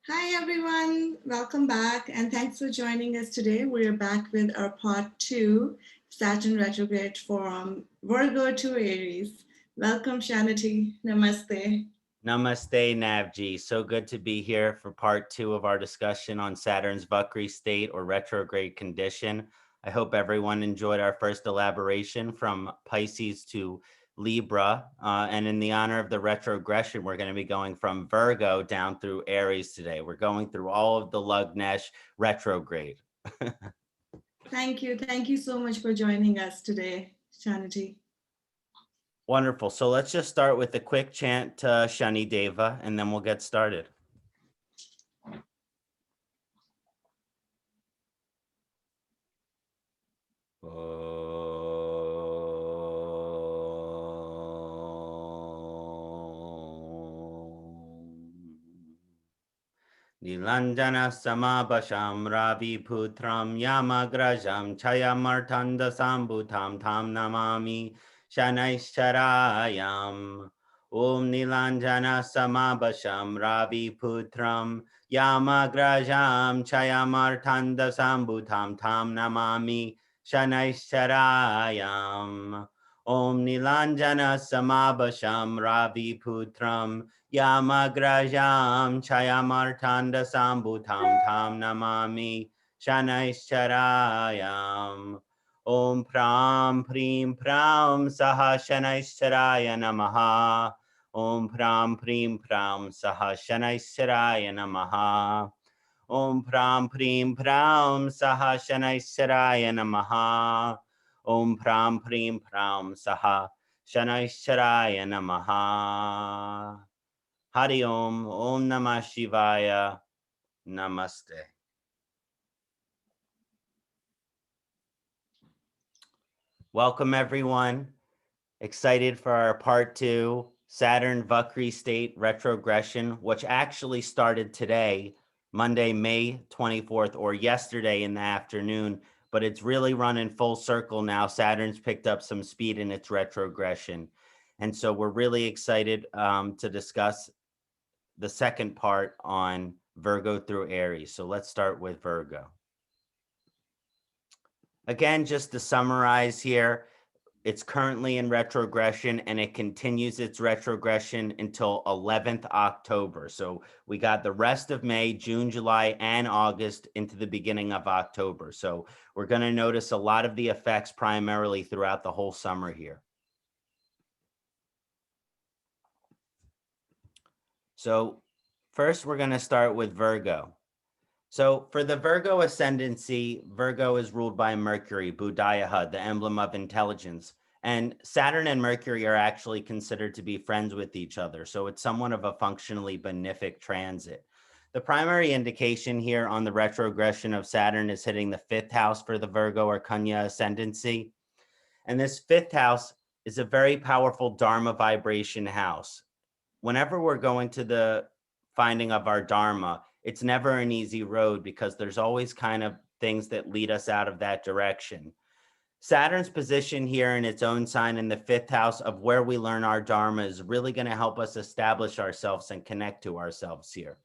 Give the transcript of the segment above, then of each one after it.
Hi, everyone. Welcome back, and thanks for joining us today. We're back with our part two, Saturn Retrograde from Virgo to Aries. Welcome, Kṣaṇāti. Namaste. Namaste, Navjeet. So good to be here for part two of our discussion on Saturn's Vakri state or retrograde condition. I hope everyone enjoyed our first elaboration from Pisces to Libra. And in the honor of the retrogression, we're going to be going from Virgo down through Aries today. We're going through all of the Lugnesh retrograde. Thank you. Thank you so much for joining us today, Kṣaṇāti. Wonderful. So let's just start with a quick chant to Shani Deva, and then we'll get started. Nilanjana samabhasham ravi putram yamagrajam chayamartanda sambutam tam namami shanaishcharayam. Om Nilanjana samabhasham ravi putram yamagrajam chayamartanda sambutam tam namami shanaishcharayam. Om Nilanjana samabhasham ravi putram Yamagrajam chayamartanda sambutam tam namami shanaishcharayam. Om pram prim pram saha shanaishcharaya namaha. Om pram prim pram saha shanaishcharaya namaha. Om pram prim pram saha shanaishcharaya namaha. Om pram prim pram saha shanaishcharaya namaha. Hari Om, Om Namah Shivaya, Namaste. Welcome everyone. Excited for our part two, Saturn Vakri state retrogression, which actually started today, Monday, May 24th, or yesterday in the afternoon, but it's really running full circle now. Saturn's picked up some speed in its retrogression. And so we're really excited to discuss the second part on Virgo through Aries. So let's start with Virgo. Again, just to summarize here, it's currently in retrogression and it continues its retrogression until 11th October. So we got the rest of May, June, July, and August into the beginning of October. So we're going to notice a lot of the effects primarily throughout the whole summer here. So first, we're going to start with Virgo. So for the Virgo ascendancy, Virgo is ruled by Mercury, Buddhayaha, the emblem of intelligence. And Saturn and Mercury are actually considered to be friends with each other. So it's somewhat of a functionally benefic transit. The primary indication here on the retrogression of Saturn is hitting the fifth house for the Virgo or Kanya ascendancy. And this fifth house is a very powerful Dharma vibration house. Whenever we're going to the finding of our Dharma, it's never an easy road because there's always kind of things that lead us out of that direction. Saturn's position here in its own sign in the fifth house of where we learn our Dharma is really going to help us establish ourselves and connect to ourselves here.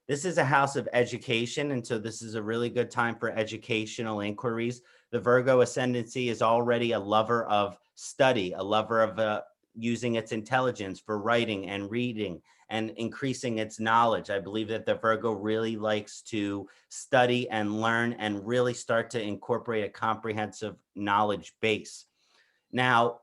This is a house of education, and so this is a really good time for educational inquiries. The Virgo ascendancy is already a lover of study, a lover of using its intelligence for writing and reading and increasing its knowledge. I believe that the Virgo really likes to study and learn and really start to incorporate a comprehensive knowledge base. Now,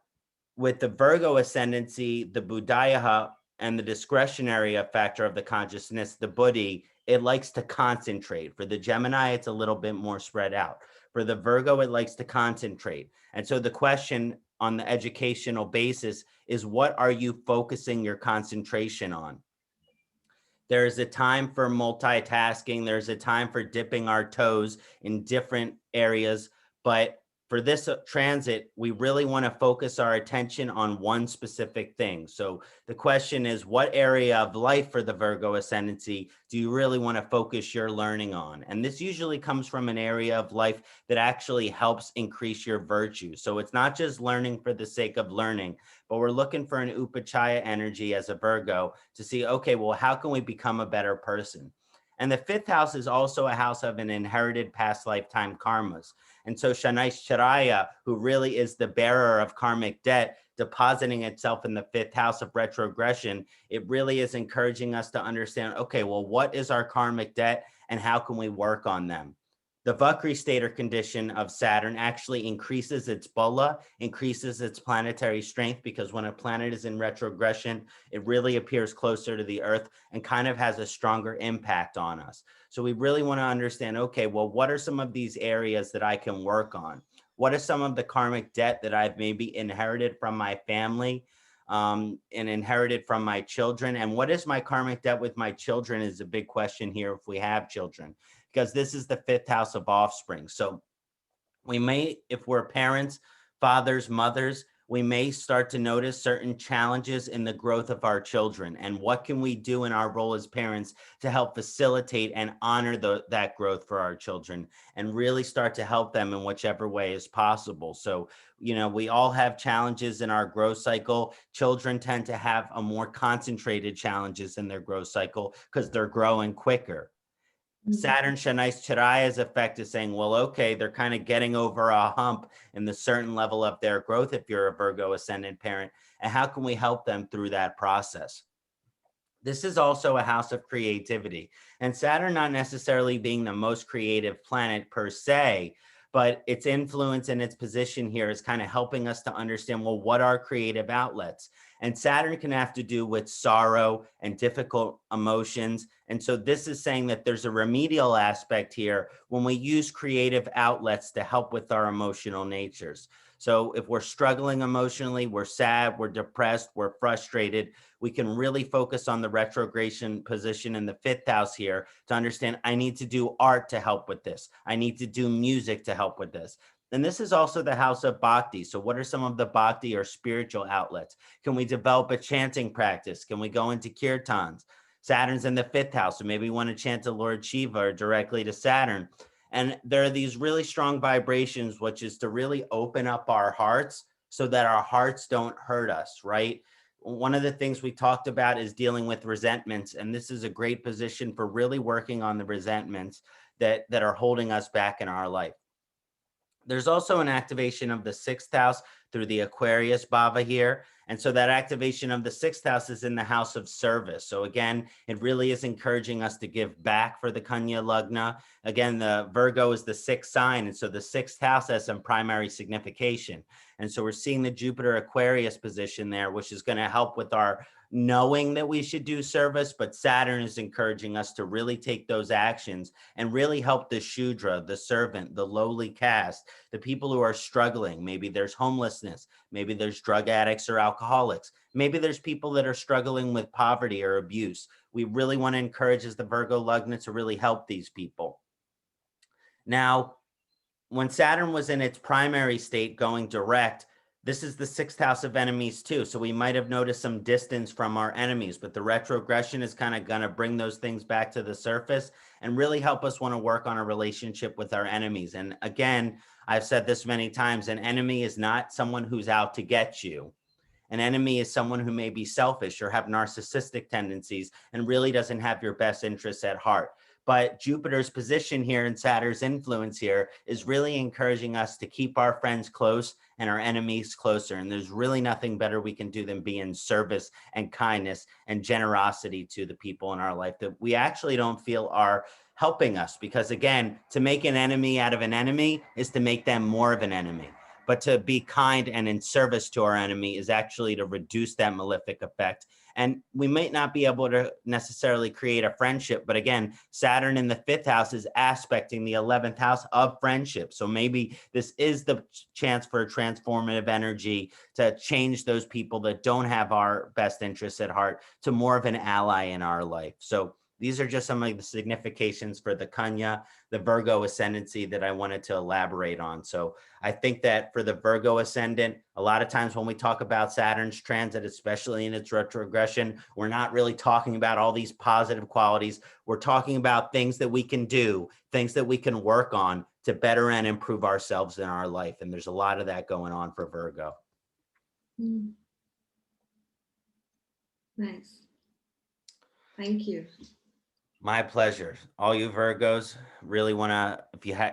with the Virgo ascendancy, the Buddhayaha and the discretionary factor of the consciousness, the Buddhi, it likes to concentrate. For the Gemini, it's a little bit more spread out. For the Virgo, it likes to concentrate. And so the question on the educational basis is, what are you focusing your concentration on? There's a time for multitasking. There's a time for dipping our toes in different areas. But for this transit, we really want to focus our attention on one specific thing. So the question is, what area of life for the Virgo ascendancy do you really want to focus your learning on? And this usually comes from an area of life that actually helps increase your virtue. So it's not just learning for the sake of learning, but we're looking for an upachaya energy as a Virgo to see, okay, well, how can we become a better person? And the fifth house is also a house of an inherited past lifetime karmas. And so Shanaishcharya, who really is the bearer of karmic debt, depositing itself in the fifth house of retrogression, it really is encouraging us to understand, okay, well, what is our karmic debt and how can we work on them? The Vakri state or condition of Saturn actually increases its bola, increases its planetary strength, because when a planet is in retrogression, it really appears closer to the Earth and kind of has a stronger impact on us. So we really want to understand, okay, well, what are some of these areas that I can work on? What is some of the karmic debt that I've maybe inherited from my family and inherited from my children? And what is my karmic debt with my children is a big question here if we have children, because this is the fifth house of offspring. So we may, if we're parents, fathers, mothers, we may start to notice certain challenges in the growth of our children. And what can we do in our role as parents to help facilitate and honor that growth for our children and really start to help them in whichever way is possible? So, you know, we all have challenges in our growth cycle. Children tend to have a more concentrated challenges in their growth cycle because they're growing quicker. Saturn Shanaishcharaya's effect is saying, well, okay, they're kind of getting over a hump in the certain level of their growth if you're a Virgo ascendant parent. And how can we help them through that process? This is also a house of creativity. And Saturn not necessarily being the most creative planet per se, but its influence and its position here is kind of helping us to understand, well, what are creative outlets? And Saturn can have to do with sorrow and difficult emotions. And so this is saying that there's a remedial aspect here when we use creative outlets to help with our emotional natures. So if we're struggling emotionally, we're sad, we're depressed, we're frustrated, we can really focus on the retrogression position in the fifth house here to understand, I need to do art to help with this. I need to do music to help with this. And this is also the house of bhakti. So what are some of the bhakti or spiritual outlets? Can we develop a chanting practice? Can we go into kirtans? Saturn's in the fifth house, so maybe we want to chant to Lord Shiva or directly to Saturn. And there are these really strong vibrations, which is to really open up our hearts so that our hearts don't hurt us, right? One of the things we talked about is dealing with resentments. And this is a great position for really working on the resentments that are holding us back in our life. There's also an activation of the sixth house through the Aquarius Bhava here. And so that activation of the sixth house is in the house of service. So again, it really is encouraging us to give back for the Kanya Lagna. Again, the Virgo is the sixth sign. And so the sixth house has some primary signification. And so we're seeing the Jupiter Aquarius position there, which is going to help with our knowing that we should do service, but Saturn is encouraging us to really take those actions and really help the Shudra, the servant, the lowly caste, the people who are struggling. Maybe there's homelessness, maybe there's drug addicts or alcoholics, maybe there's people that are struggling with poverty or abuse. We really want to encourage as the Virgo Lagna to really help these people. Now, when Saturn was in its primary state going direct, this is the sixth house of enemies too. So we might have noticed some distance from our enemies, but the retrogression is kind of going to bring those things back to the surface and really help us want to work on a relationship with our enemies. And again, I've said this many times, an enemy is not someone who's out to get you. An enemy is someone who may be selfish or have narcissistic tendencies and really doesn't have your best interests at heart. But Jupiter's position here and Saturn's influence here is really encouraging us to keep our friends close and our enemies closer. And there's really nothing better we can do than be in service and kindness and generosity to the people in our life that we actually don't feel are helping us. Because again, to make an enemy out of an enemy is to make them more of an enemy. But to be kind and in service to our enemy is actually to reduce that malefic effect. And we might not be able to necessarily create a friendship, but again, Saturn in the fifth house is aspecting the 11th house of friendship. So maybe this is the chance for a transformative energy to change those people that don't have our best interests at heart to more of an ally in our life. So these are just some of the significations for the Kanya, the Virgo ascendancy that I wanted to elaborate on. So I think that for the Virgo ascendant, a lot of times when we talk about Saturn's transit, especially in its retrogression, we're not really talking about all these positive qualities. We're talking about things that we can do, things that we can work on to better and improve ourselves in our life. And there's a lot of that going on for Virgo. Nice. Thank you. My pleasure. All you Virgos really want to,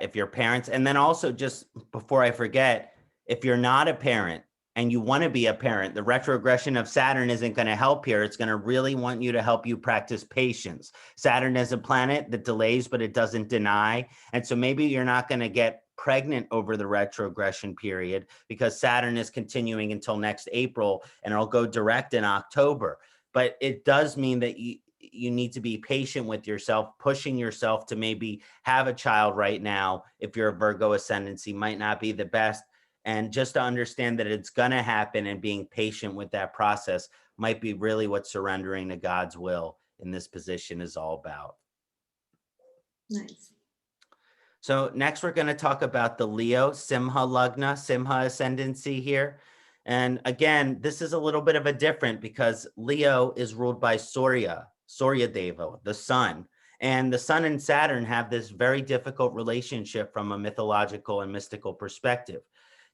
if you're parents, and then also just before I forget, if you're not a parent and you want to be a parent, the retrogression of Saturn isn't going to help here. It's going to really want you to help you practice patience. Saturn is a planet that delays, but it doesn't deny. And so maybe you're not going to get pregnant over the retrogression period because Saturn is continuing until next April and it'll go direct in October. But it does mean that you need to be patient with yourself, pushing yourself to maybe have a child right now. If you're a Virgo ascendancy, might not be the best. And just to understand that it's going to happen and being patient with that process might be really what surrendering to God's will in this position is all about. Nice. So next we're going to talk about the Leo Simha Lagna, Simha ascendancy here. And again, this is a little bit of a different because Leo is ruled by Surya Deva, the sun. And the sun and Saturn have this very difficult relationship from a mythological and mystical perspective.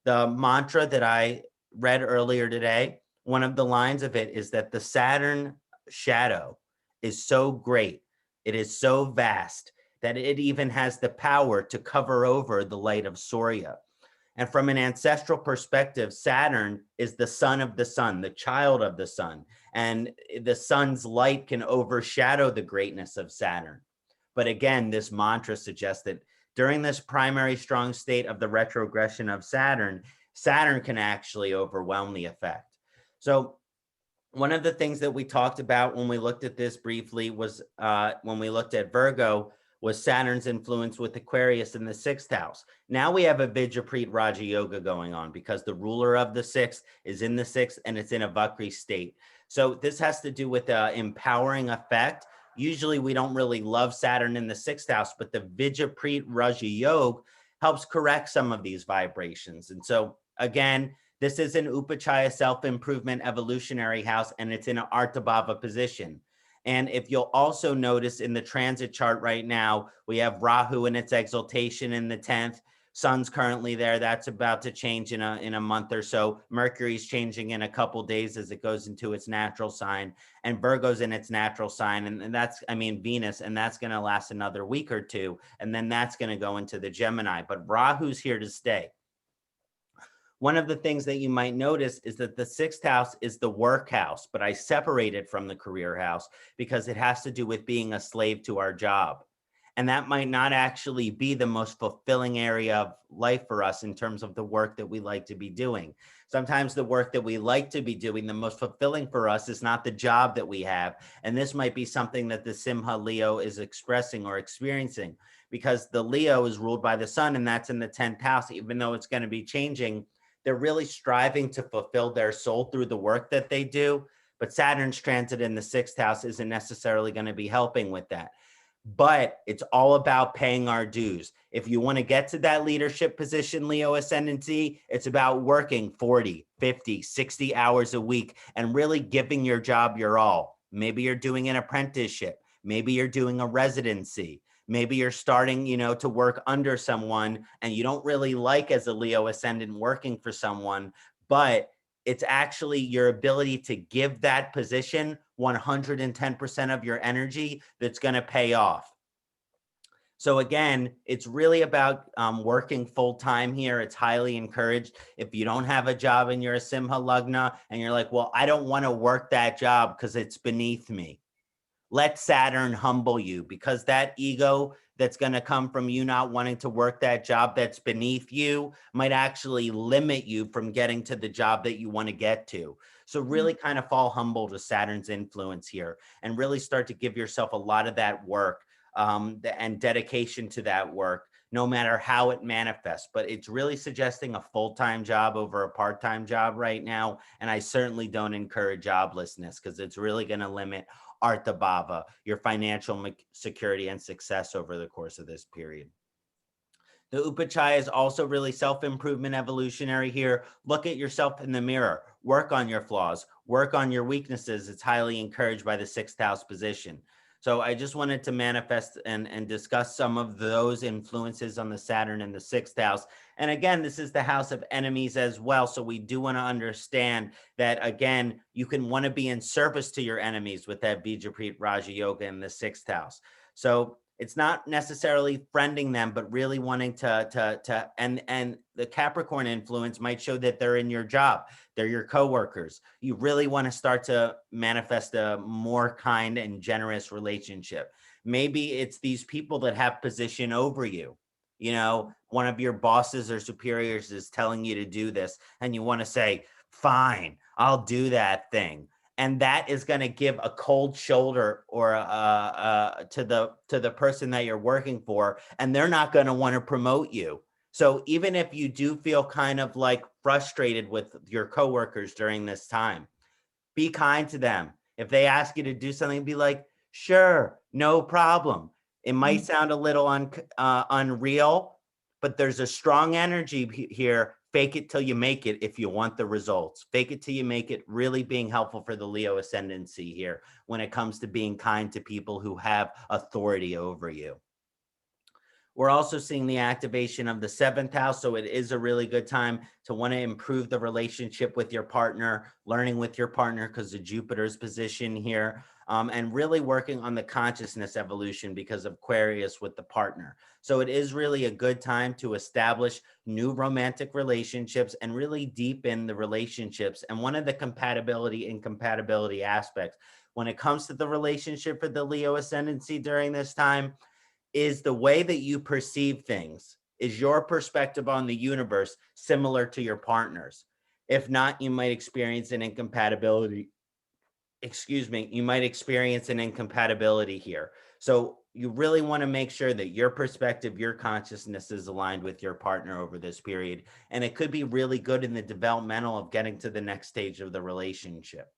The mantra that I read earlier today, one of the lines of it is that the Saturn shadow is so great, it is so vast, that it even has the power to cover over the light of Surya. And from an ancestral perspective, Saturn is the son of the sun, the child of the sun. And the sun's light can overshadow the greatness of Saturn. But again, this mantra suggests that during this primary strong state of the retrogression of Saturn, Saturn can actually overwhelm the effect. So one of the things that we talked about when we looked at this briefly was when we looked at Virgo was Saturn's influence with Aquarius in the 6th house. Now we have a Vijapreet Raja Yoga going on because the ruler of the 6th is in the 6th and it's in a Vakri state. So this has to do with the empowering effect. Usually we don't really love Saturn in the 6th house, but the Vijapreet Raja Yoga helps correct some of these vibrations. And so again, this is an Upachaya self-improvement evolutionary house, and it's in an Artabhava position. And if you'll also notice in the transit chart right now, we have Rahu in its exaltation in the 10th. Sun's currently there. That's about to change in a month or so. Mercury's changing in a couple days as it goes into its natural sign. And Virgo's in its natural sign. And that's, I mean, Venus, and that's going to last another week or two. And then that's going to go into the Gemini. But Rahu's here to stay. One of the things that you might notice is that the 6th house is the work house, but I separate it from the career house because it has to do with being a slave to our job. And that might not actually be the most fulfilling area of life for us in terms of the work that we like to be doing. Sometimes the work that we like to be doing, the most fulfilling for us is not the job that we have. And this might be something that the Simha Leo is expressing or experiencing because the Leo is ruled by the sun and that's in the 10th house, even though it's going to be changing. They're really striving to fulfill their soul through the work that they do. But Saturn's transit in the 6th house isn't necessarily going to be helping with that. But it's all about paying our dues. If you want to get to that leadership position, Leo ascendancy, it's about working 40, 50, 60 hours a week and really giving your job your all. Maybe you're doing an apprenticeship. Maybe you're doing a residency. Maybe you're starting, to work under someone and you don't really like as a Leo ascendant working for someone, but it's actually your ability to give that position 110% of your energy that's going to pay off. So again, it's really about working full time here. It's highly encouraged. If you don't have a job and you're a Simha Lagna and you're like, well, I don't want to work that job because it's beneath me. Let Saturn humble you because that ego that's going to come from you not wanting to work that job that's beneath you might actually limit you from getting to the job that you want to get to. So really kind of fall humble to Saturn's influence here and really start to give yourself a lot of that work and dedication to that work, no matter how it manifests. But it's really suggesting a full-time job over a part-time job right now. And I certainly don't encourage joblessness because it's really going to limit Artabhava, your financial security and success over the course of this period. The Upachaya is also really self-improvement evolutionary here. Look at yourself in the mirror. Work on your flaws. Work on your weaknesses. It's highly encouraged by the 6th house position. So I just wanted to manifest and discuss some of those influences on the Saturn in the 6th house. And again, this is the house of enemies as well. So we do want to understand that, again, you can want to be in service to your enemies with that Vijapreet Raja Yoga in the 6th house. So it's not necessarily friending them, but really wanting and the Capricorn influence might show that they're in your job. They're your coworkers. You really want to start to manifest a more kind and generous relationship. Maybe it's these people that have position over you. You know, one of your bosses or superiors is telling you to do this, and you want to say, fine, I'll do that thing. And that is going to give a cold shoulder or to the person that you're working for, and they're not going to want to promote you. So even if you do feel kind of like frustrated with your coworkers during this time, be kind to them. If they ask you to do something, be like, sure, no problem. It might sound a little unreal, but there's a strong energy here. Fake it till you make it if you want the results. Fake it till you make it, really being helpful for the Leo ascendancy here when it comes to being kind to people who have authority over you. We're also seeing the activation of the 7th house. So it is a really good time to want to improve the relationship with your partner, learning with your partner because of Jupiter's position here, and really working on the consciousness evolution because of Aquarius with the partner. So it is really a good time to establish new romantic relationships and really deepen the relationships. And one of the incompatibility aspects when it comes to the relationship for the Leo ascendancy during this time is the way that you perceive things. Is your perspective on the universe similar to your partner's? If not, you might experience an incompatibility. You might experience an incompatibility here. So you really want to make sure that your perspective, your consciousness is aligned with your partner over this period. And it could be really good in the developmental of getting to the next stage of the relationship.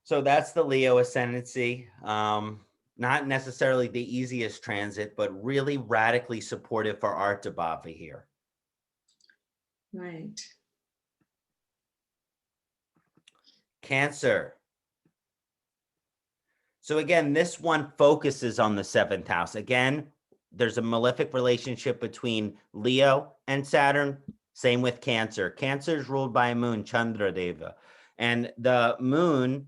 So that's the Leo ascendancy. Not necessarily the easiest transit, but really radically supportive for Artabhava here. Right. Cancer. So again, this one focuses on the 7th house. Again, there's a malefic relationship between Leo and Saturn. Same with Cancer. Cancer is ruled by a moon, Chandra Deva. And the moon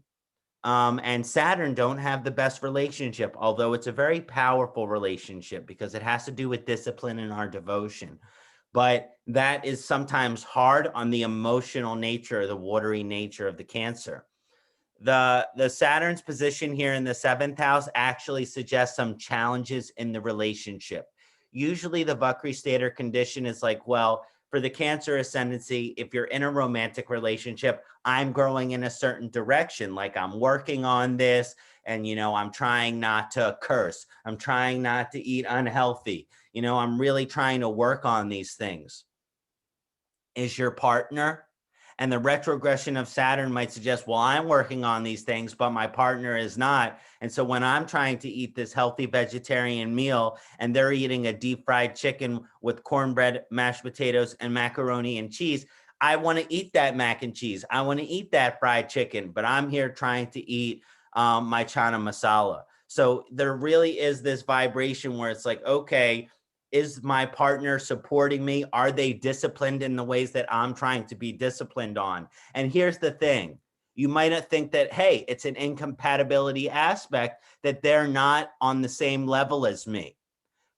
and Saturn don't have the best relationship, although it's a very powerful relationship because it has to do with discipline and our devotion. But that is sometimes hard on the emotional nature, the watery nature of the Cancer. The Saturn's position here in the 7th house actually suggests some challenges in the relationship. Usually the Vakri state or condition is like, well, for the Cancer ascendancy, if you're in a romantic relationship, I'm growing in a certain direction. Like I'm working on this and, I'm trying not to curse. I'm trying not to eat unhealthy. I'm really trying to work on these things. Is your partner? And the retrogression of Saturn might suggest, well, I'm working on these things, but my partner is not. And so when I'm trying to eat this healthy vegetarian meal and they're eating a deep fried chicken with cornbread, mashed potatoes, and macaroni and cheese, I want to eat that mac and cheese. I want to eat that fried chicken, but I'm here trying to eat my chana masala. So there really is this vibration where it's like, okay, is my partner supporting me? Are they disciplined in the ways that I'm trying to be disciplined on? And here's the thing. You might not think that, hey, it's an incompatibility aspect that they're not on the same level as me.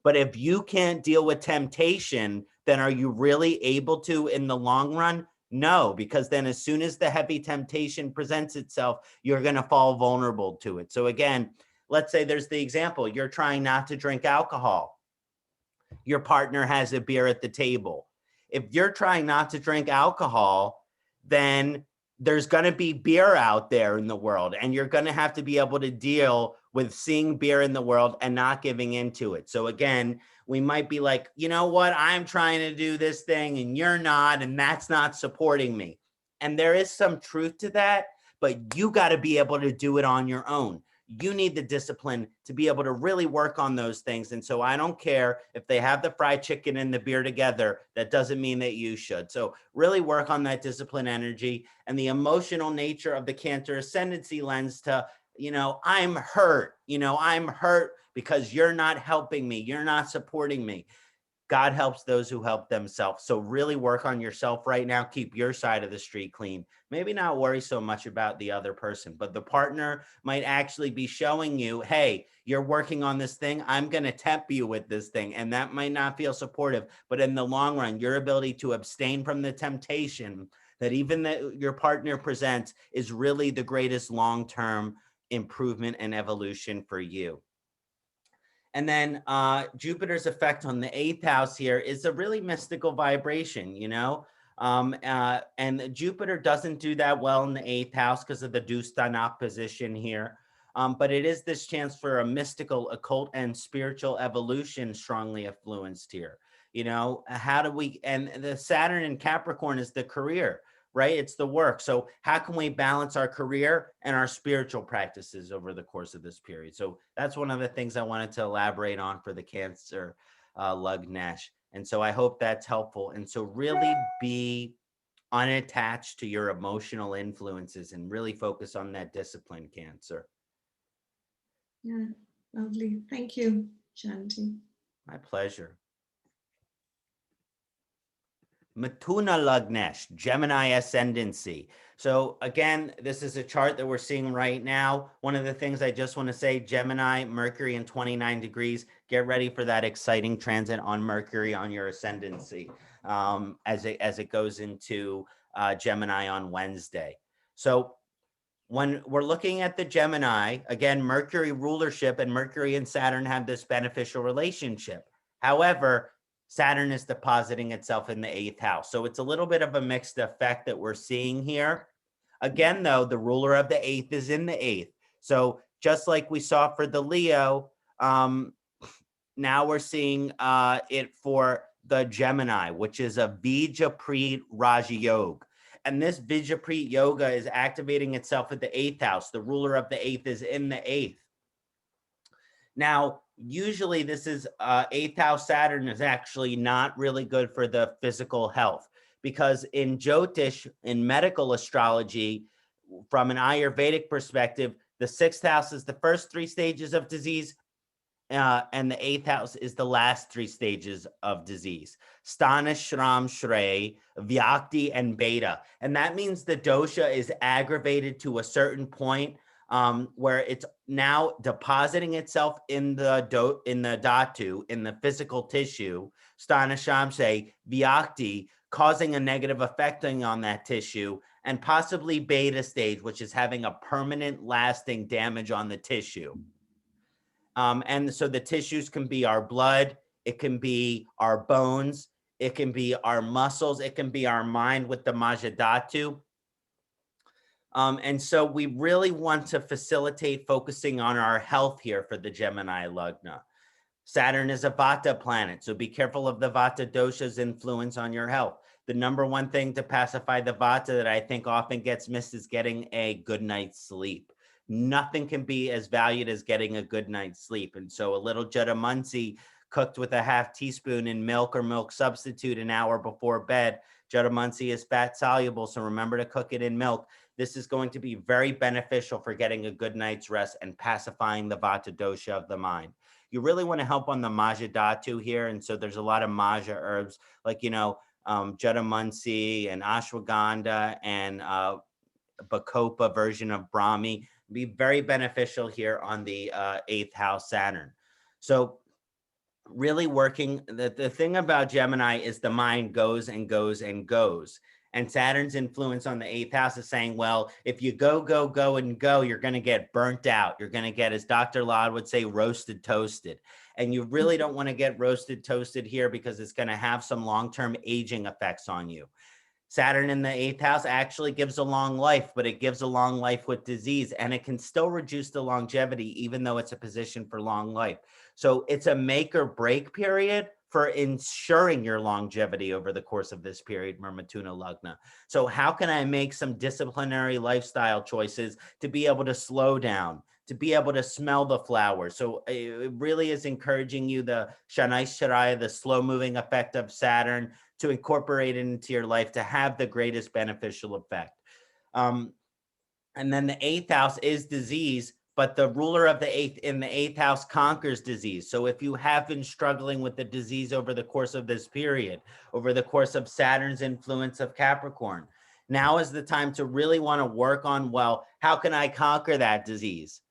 But if you can't deal with temptation, then are you really able to in the long run? No, because then as soon as the heavy temptation presents itself, you're going to fall vulnerable to it. So again, let's say there's the example, you're trying not to drink alcohol. Your partner has a beer at the table. If you're trying not to drink alcohol, then there's going to be beer out there in the world, and you're going to have to be able to deal with seeing beer in the world and not giving into it. So again, we might be like, you know what, I'm trying to do this thing and you're not, and that's not supporting me. And there is some truth to that, but you got to be able to do it on your own. You need the discipline to be able to really work on those things. And so I don't care if they have the fried chicken and the beer together, that doesn't mean that you should. So really work on that discipline energy and the emotional nature of the Cancer ascendancy lens to, I'm hurt, I'm hurt because you're not helping me. You're not supporting me. God helps those who help themselves. So really work on yourself right now. Keep your side of the street clean. Maybe not worry so much about the other person, but the partner might actually be showing you, hey, you're working on this thing. I'm going to tempt you with this thing. And that might not feel supportive, but in the long run, your ability to abstain from the temptation that even that your partner presents is really the greatest long-term improvement and evolution for you. And then Jupiter's effect on the 8th house here is a really mystical vibration, you know? And Jupiter doesn't do that well in the 8th house because of the Kṣaṇāti position here. But it is this chance for a mystical, occult, and spiritual evolution strongly influenced here. You know, how do we, and the Saturn in Capricorn is the career, right? It's the work. So how can we balance our career and our spiritual practices over the course of this period? So that's one of the things I wanted to elaborate on for the Cancer Lugnesh. And so I hope that's helpful. And so really be unattached to your emotional influences and really focus on that discipline, Cancer. Yeah, lovely. Thank you, Kṣaṇāti. My pleasure. Mithuna Lugnesh, Gemini ascendancy. So again, this is a chart that we're seeing right now. One of the things I just want to say, Gemini, Mercury in 29 degrees. Get ready for that exciting transit on Mercury on your ascendancy as it goes into Gemini on Wednesday. So when we're looking at the Gemini, again, Mercury rulership and Mercury and Saturn have this beneficial relationship. However, Saturn is depositing itself in the 8th house. So it's a little bit of a mixed effect that we're seeing here. Again, though, the ruler of the 8th is in the 8th. So just like we saw for the Leo, now we're seeing it for the Gemini, which is a Vijaprit Raja Yoga. And this Vijaprit Yoga is activating itself at the 8th house. The ruler of the 8th is in the 8th. Now, usually this is 8th house Saturn is actually not really good for the physical health, because in Jyotish, in medical astrology, from an Ayurvedic perspective, the 6th house is the first 3 stages of disease, and the 8th house is the last 3 stages of disease. Sthana, Shram, Shray, Vyakti, and Beta. And that means the dosha is aggravated to a certain point where it's now depositing itself in the dhatu, in the physical tissue, Sthana, Shram, Shray, Vyakti, causing a negative effecting on that tissue, and possibly Beta stage, which is having a permanent lasting damage on the tissue. And so the tissues can be our blood, it can be our bones, it can be our muscles, it can be our mind with the Majadhatu. And so we really want to facilitate focusing on our health here for the Gemini Lugna. Saturn is a Vata planet, so be careful of the Vata dosha's influence on your health. The number one thing to pacify the Vata that I think often gets missed is getting a good night's sleep. Nothing can be as valued as getting a good night's sleep. And so a little Jatamansi cooked with a half teaspoon in milk or milk substitute an hour before bed. Jatamansi is fat soluble, so remember to cook it in milk. This is going to be very beneficial for getting a good night's rest and pacifying the Vata dosha of the mind. You really want to help on the Majadhatu here. And so there's a lot of Maja herbs like, you know, Jatamansi and Ashwagandha and Bacopa version of Brahmi. Be very beneficial here on the 8th house Saturn. So really working, the thing about Gemini is the mind goes and goes and goes. And Saturn's influence on the 8th house is saying, well, if you go, go, go, and go, you're going to get burnt out. You're going to get, as Dr. Laud would say, roasted, toasted. And you really don't want to get roasted, toasted here because it's going to have some long-term aging effects on you. Saturn in the 8th house actually gives a long life, but it gives a long life with disease, and it can still reduce the longevity, even though it's a position for long life. So it's a make or break period for ensuring your longevity over the course of this period, Mithuna Lugna. So how can I make some disciplinary lifestyle choices to be able to slow down, to be able to smell the flowers? So it really is encouraging you, the Shanai, the slow moving effect of Saturn, to incorporate it into your life to have the greatest beneficial effect. And then the 8th house is disease, but the ruler of the eighth house conquers disease. So if you have been struggling with the disease over the course of this period, over the course of Saturn's influence of Capricorn, now is the time to really want to work on, well, how can I conquer that disease?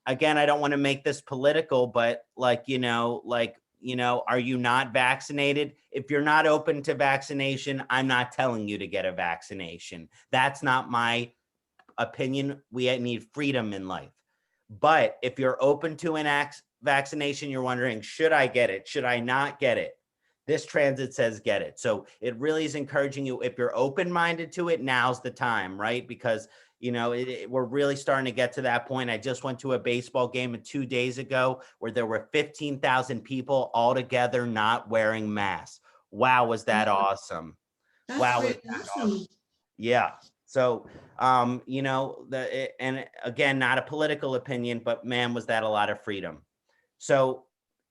Again, I don't want to make this political, but are you not vaccinated? If you're not open to vaccination, I'm not telling you to get a vaccination. That's not my opinion. We need freedom in life. But if you're open to an vaccination, you're wondering, should I get it? Should I not get it? This transit says get it. So it really is encouraging you. If you're open-minded to it, now's the time, right? Because, we're really starting to get to that point. I just went to a baseball game 2 days ago where there were 15,000 people all together not wearing masks. Wow, was that awesome. That's Wow, really awesome. Yeah. So, and again, not a political opinion, but man, was that a lot of freedom. So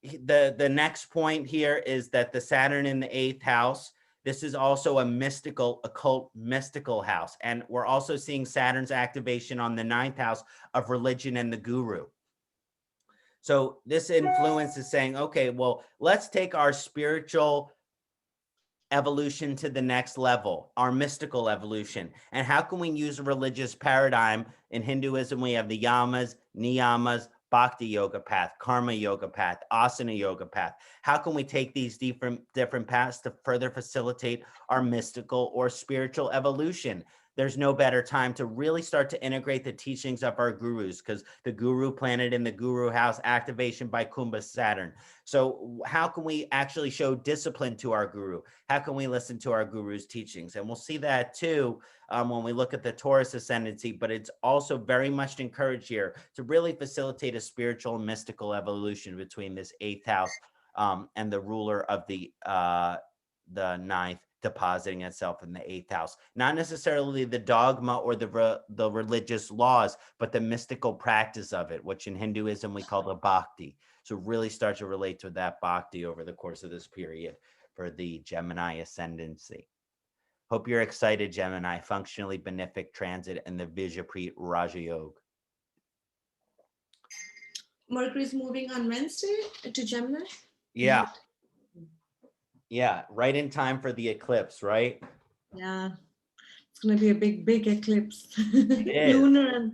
the next point here is that the Saturn in the eighth house, this is also a mystical, occult, mystical house. And we're also seeing Saturn's activation on the ninth house of religion and the guru. So this influence is saying, okay, well, let's take our spiritual evolution to the next level, our mystical evolution. And how can we use a religious paradigm? In Hinduism, we have the yamas, niyamas, bhakti yoga path, karma yoga path, asana yoga path. How can we take these different paths to further facilitate our mystical or spiritual evolution? There's no better time to really start to integrate the teachings of our gurus, because the guru planet in the guru house, activation by Kumbha Saturn. So how can we actually show discipline to our guru? How can we listen to our guru's teachings? And we'll see that too when we look at the Taurus ascendancy, but it's also very much encouraged here to really facilitate a spiritual and mystical evolution between this eighth house and the ruler of the ninth depositing itself in the eighth house. Not necessarily the dogma or the religious laws, but the mystical practice of it, which in Hinduism we call the bhakti. So really start to relate to that bhakti over the course of this period for the Gemini ascendancy. Hope you're excited, Gemini. Functionally benefic transit and the Vijaprit Raja Yoga. Mercury's moving on Wednesday to Gemini? Yeah. Yeah, right in time for the eclipse, right? Yeah, it's going to be a big eclipse. It is. Lunar, and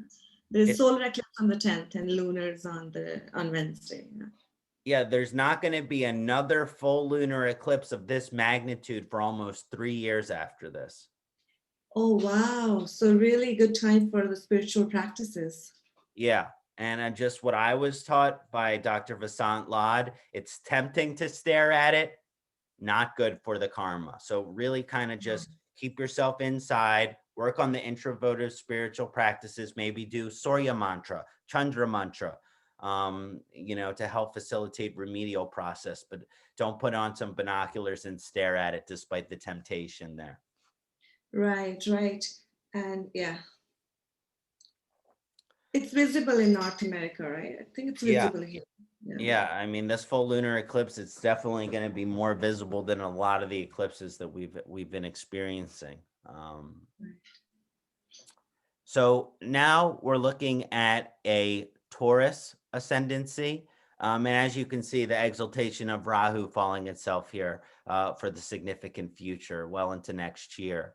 there's solar eclipse on the 10th and lunar's on Wednesday. Yeah, there's not going to be another full lunar eclipse of this magnitude for almost 3 years after this. Oh, wow. So really good time for the spiritual practices. Yeah. And just what I was taught by Dr. Vasant Lad, it's tempting to stare at it, not good for the karma. So really kind of just keep yourself inside, work on the introverted spiritual practices, maybe do Surya mantra, Chandra mantra, to help facilitate remedial process, but don't put on some binoculars and stare at it despite the temptation there. Right. And yeah. It's visible in North America, right? I think it's visible here. Yeah, I mean, this full lunar eclipse, it's definitely going to be more visible than a lot of the eclipses that we've been experiencing. So now we're looking at a Taurus ascendancy. And as you can see, the exaltation of Rahu falling itself here for the significant future, well into next year.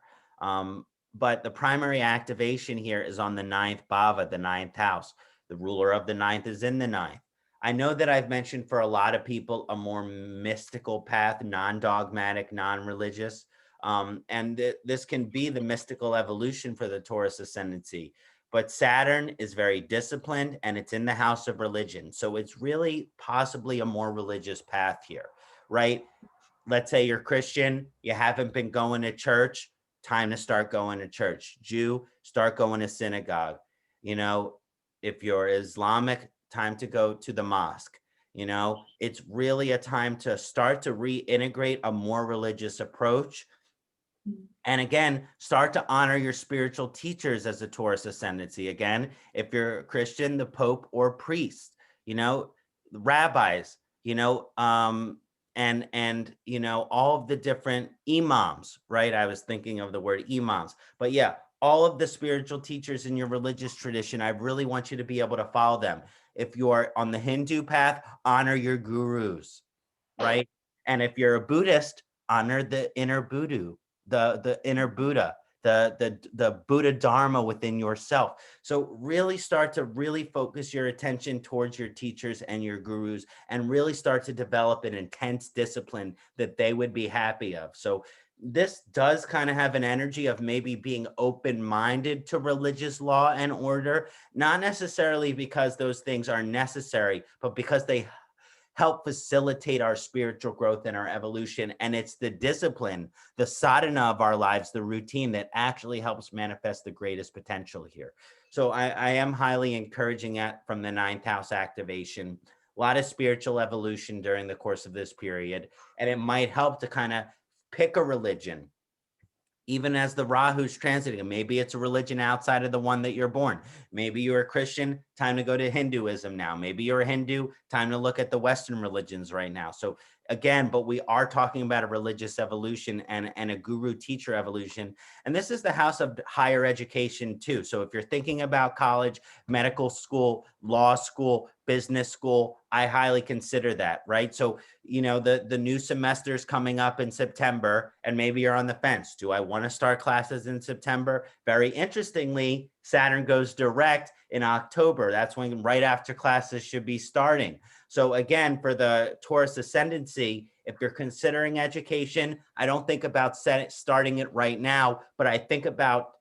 But the primary activation here is on the ninth bhava, the ninth house. The ruler of the ninth is in the ninth. I know that I've mentioned for a lot of people a more mystical path, non-dogmatic, non-religious. And this can be the mystical evolution for the Taurus ascendancy. But Saturn is very disciplined and it's in the house of religion. So it's really possibly a more religious path here, right? Let's say you're Christian, you haven't been going to church, time to start going to church. Jew, start going to synagogue. If you're Islamic, time to go to the mosque. It's really a time to start to reintegrate a more religious approach. And again, start to honor your spiritual teachers as a Taurus ascendancy. Again, if you're a Christian, the Pope or priest, rabbis, and all of the different imams, right? I was thinking of the word imams, but yeah, all of the spiritual teachers in your religious tradition, I really want you to be able to follow them. If you're on the Hindu path, honor your gurus, right? And if you're a Buddhist, honor the inner Buddha, the inner Buddha, the Buddha Dharma within yourself. So really start to really focus your attention towards your teachers and your gurus, and really start to develop an intense discipline that they would be happy of. So this does kind of have an energy of maybe being open-minded to religious law and order, not necessarily because those things are necessary, but because they help facilitate our spiritual growth and our evolution. And it's the discipline, the sadhana of our lives, the routine, that actually helps manifest the greatest potential here. So I am highly encouraging that from the ninth house activation. A lot of spiritual evolution during the course of this period. And it might help to kind of pick a religion, even as the Rahu's transiting. Maybe it's a religion outside of the one that you're born. Maybe you're a Christian, time to go to Hinduism now. Maybe you're a Hindu, time to look at the Western religions right now. So again, but we are talking about a religious evolution and a guru teacher evolution. And this is the house of higher education too. So if you're thinking about college, medical school, law school, business school, I highly consider that, right? So, you know, the new semester's coming up in September, and maybe you're on the fence. Do I want to start classes in September? Very interestingly, Saturn goes direct in October. That's when right after classes should be starting. So again, for the Taurus ascendancy, if you're considering education, I don't think about starting it right now, but I think about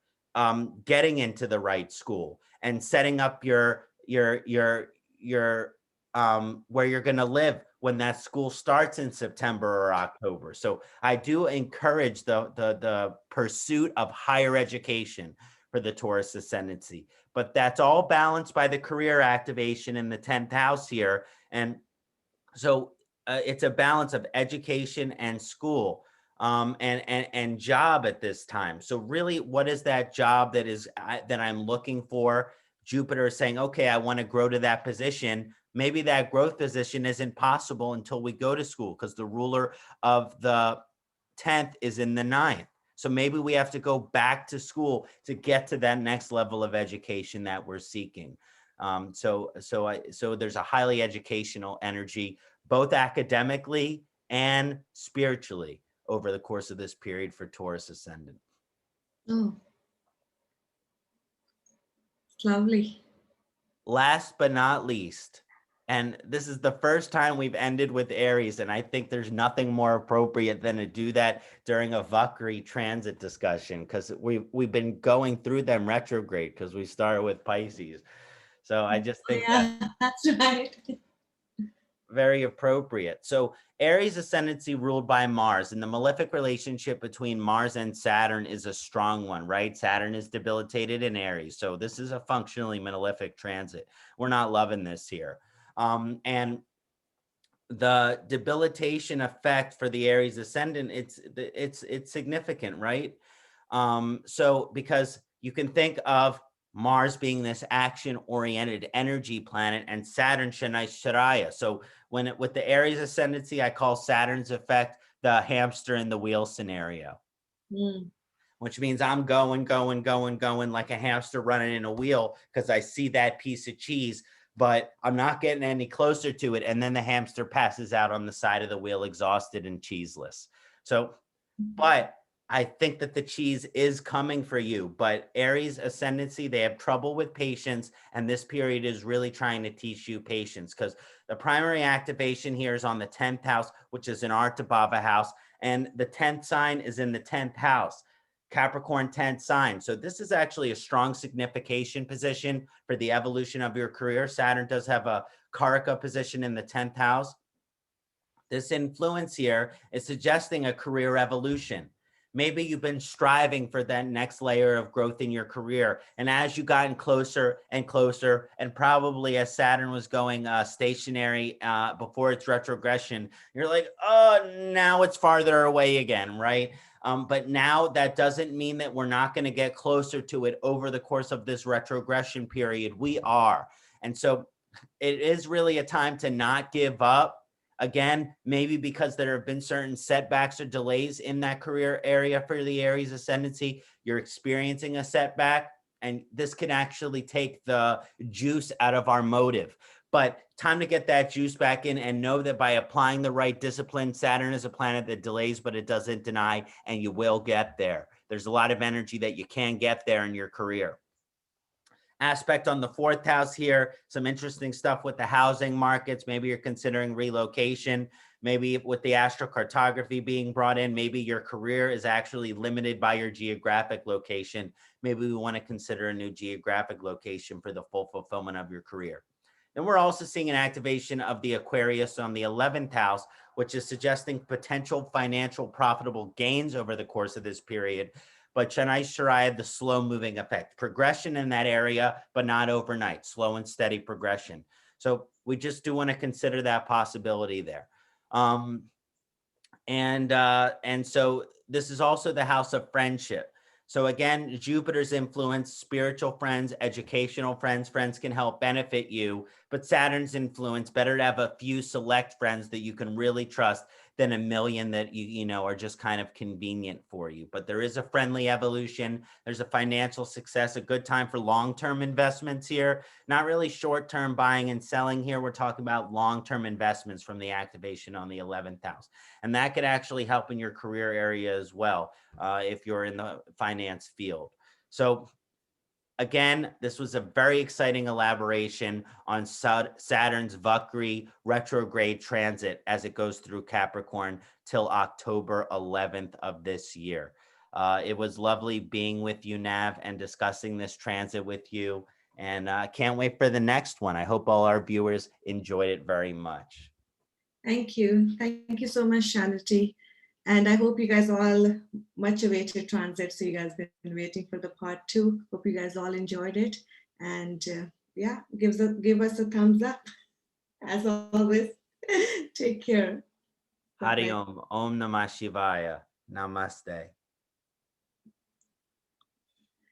getting into the right school and setting up your where you're going to live when that school starts in September or October. So I do encourage the pursuit of higher education for the Taurus ascendancy, but that's all balanced by the career activation in the 10th house here. And so it's a balance of education and school and job at this time. So really, what is that job that I'm looking for? Jupiter is saying, okay, I want to grow to that position. Maybe that growth position isn't possible until we go to school, because the ruler of the 10th is in the 9th. So maybe we have to go back to school to get to that next level of education that we're seeking. So there's a highly educational energy, both academically and spiritually, over the course of this period for Taurus ascendant. Oh, it's lovely. Last but not least, and this is the first time we've ended with Aries, and I think there's nothing more appropriate than to do that during a Vakri transit discussion, because we've been going through them retrograde, because we started with Pisces. So I just think that's right. Very appropriate. So Aries ascendancy ruled by Mars, and the malefic relationship between Mars and Saturn is a strong one, right? Saturn is debilitated in Aries. So this is a functionally malefic transit. We're not loving this here. And the debilitation effect for the Aries ascendant, it's significant, right? So because you can think of Mars being this action-oriented energy planet and Saturn Shanai. So with the Aries ascendancy, I call Saturn's effect the hamster in the wheel scenario, which means I'm going like a hamster running in a wheel, because I see that piece of cheese, but I'm not getting any closer to it. And then the hamster passes out on the side of the wheel, exhausted and cheeseless. So, but I think that the cheese is coming for you. But Aries ascendancy, they have trouble with patience. And this period is really trying to teach you patience, because the primary activation here is on the 10th house, which is an Artabhava house. And the 10th sign is in the 10th house. Capricorn 10th sign. So this is actually a strong signification position for the evolution of your career. Saturn does have a Karaka position in the 10th house. This influence here is suggesting a career evolution. Maybe you've been striving for that next layer of growth in your career. And as you gotten closer and closer, and probably as Saturn was going stationary before its retrogression, you're like, oh, now it's farther away again, right? But now that doesn't mean that we're not going to get closer to it over the course of this retrogression period. We are. And so it is really a time to not give up, Again, maybe because there have been certain setbacks or delays in that career area for the Aries ascendancy, you're experiencing a setback, and this can actually take the juice out of our motive. But time to get that juice back in, and know that by applying the right discipline, Saturn is a planet that delays, but it doesn't deny, and you will get there. There's a lot of energy that you can get there in your career. Aspect on the 4th house here, some interesting stuff with the housing markets. Maybe you're considering relocation. Maybe with the astrocartography being brought in, maybe your career is actually limited by your geographic location. Maybe we want to consider a new geographic location for the full fulfillment of your career. Then we're also seeing an activation of the Aquarius on the 11th house, which is suggesting potential financial profitable gains over the course of this period. But Kṣaṇāti, the slow moving effect, progression in that area, but not overnight, slow and steady progression. So we just do want to consider that possibility there. And so this is also the house of friendship. So again, Jupiter's influence, spiritual friends, educational friends, friends can help benefit you, but Saturn's influence, better to have a few select friends that you can really trust than a million that you know are just kind of convenient for you. But there is a friendly evolution. There's a financial success, a good time for long-term investments here. Not really short-term buying and selling here. We're talking about long-term investments from the activation on the 11th house. And that could actually help in your career area as well, if you're in the finance field. So again, this was a very exciting elaboration on Saturn's Vakri retrograde transit as it goes through Capricorn till October 11th of this year. It was lovely being with you, Nav, and discussing this transit with you. And I can't wait for the next one. I hope all our viewers enjoyed it very much. Thank you. Thank you so much, Kṣaṇāti. And I hope you guys all much awaited transit. So you guys been waiting for the part 2. Hope you guys all enjoyed it. And yeah, give us a thumbs up as always. Take care. Hari Om. Om Namah Shivaya. Namaste.